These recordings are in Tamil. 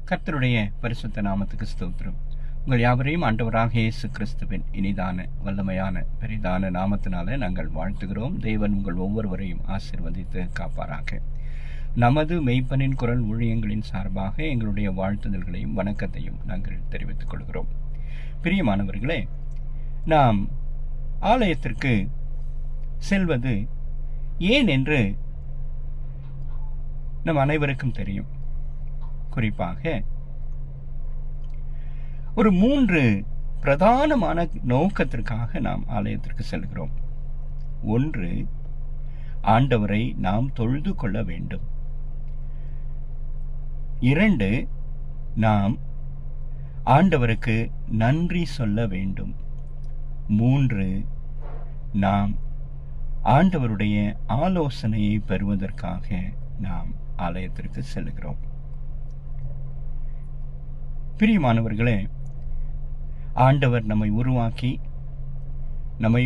கர்த்தருடைய பரிசுத்த நாமத்துக்கு ஸ்தோத்திரம். உங்கள் யாவரையும் ஆண்டவராக இயேசு கிறிஸ்துவின் இனிதான வல்லமையான பெரிதான நாமத்தினால நாங்கள் வாழ்த்துகிறோம். தேவன் உங்கள் ஒவ்வொருவரையும் ஆசீர்வதித்து காப்பாராக. நமது மெய்ப்பனின் குரல் ஊழியங்களின் சார்பாக எங்களுடைய வாழ்த்துதல்களையும் வணக்கத்தையும் நாங்கள் தெரிவித்துக் கொள்கிறோம். பிரியமானவர்களே, நாம் ஆலயத்திற்கு செல்வது ஏன் என்று நம் அனைவருக்கும் தெரியும். குறிப்பாக ஒரு 3 பிரதானமான நோக்கத்திற்காக நாம் ஆலயத்திற்கு செல்கிறோம். 1, ஆண்டவரை நாம் தொழுது கொள்ள வேண்டும். 2, நாம் ஆண்டவருக்கு நன்றி சொல்ல வேண்டும். 3, நாம் ஆண்டவருடைய ஆலோசனையை பெறுவதற்காக நாம் ஆலயத்திற்கு செல்கிறோம். பிரியமானவர்களே, ஆண்டவர் நம்மை உருவாக்கி நம்மை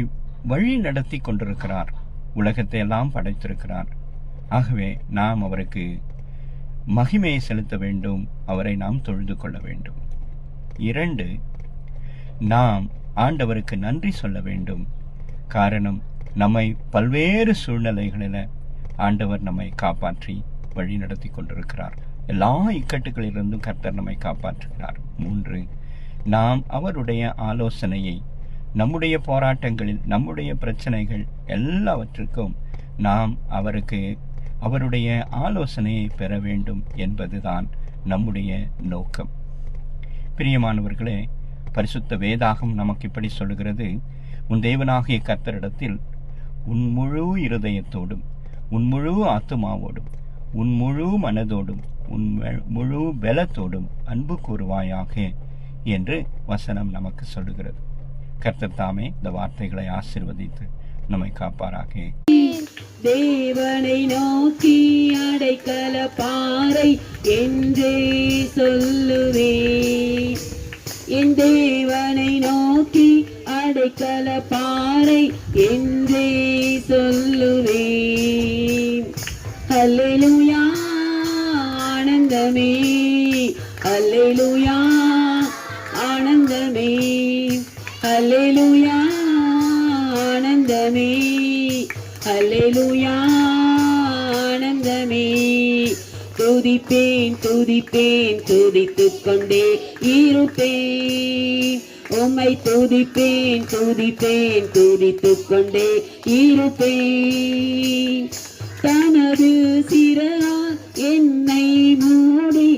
வழி நடத்தி கொண்டிருக்கிறார். உலகத்தை எல்லாம் படைத்திருக்கிறார். ஆகவே நாம் அவருக்கு மகிமையை செலுத்த வேண்டும். அவரை நாம் தொழுது கொள்ள வேண்டும். 2, நாம் ஆண்டவருக்கு நன்றி சொல்ல வேண்டும். காரணம், நம்மை பல்வேறு சூழ்நிலைகளில் ஆண்டவர் நம்மை காப்பாற்றி வழி நடத்தி கொண்டிருக்கிறார். எல்லா இக்கட்டுகளிலிருந்தும் கர்த்தர் நம்மை காப்பாற்றுகிறார். 3, நாம் அவருடைய ஆலோசனையை நம்முடைய போராட்டங்களில், நம்முடைய பிரச்சனைகள் எல்லாவற்றுக்கும் நாம் அவருடைய ஆலோசனையை பெற வேண்டும் என்பதுதான் நம்முடைய நோக்கம். பிரியமானவர்களே, பரிசுத்த வேதாகம் நமக்கு இப்படி சொல்கிறது: உன் தேவனாகிய கர்த்தரிடத்தில் உன் முழு இருதயத்தோடும், உன் முழு ஆத்துமாவோடும், உன் முழு மனதோடும், உன் முழு பலத்தோடும் அன்பு கூறுவாயாக என்று வசனம் நமக்கு சொல்லுகிறது. கர்த்தர் தாமே இந்த வார்த்தைகளை ஆசீர்வதித்து நம்மை காப்பாராக. தேவனை நோக்கி அடைக்கல பாறை என்றே சொல்லுவேன். என் தேவனை நோக்கி அடைக்கல பாறை என்றே சொல்லுவேன். அல்லேலூயா, ஆனந்தமே, அல்லேலூயா, ஆனந்தமே, அல்லேலூயா, ஆனந்தமே, அல்லேலூயா, ஆனந்தமே. துதிப்பேன் துதிப்பேன் துதித்துக் கொண்டே இருப்பேன். உம்மை துதிப்பேன் துதிப்பேன் துதித்துக் கொண்டே இருப்பேன். தனது சிறகால் என்னை மூடி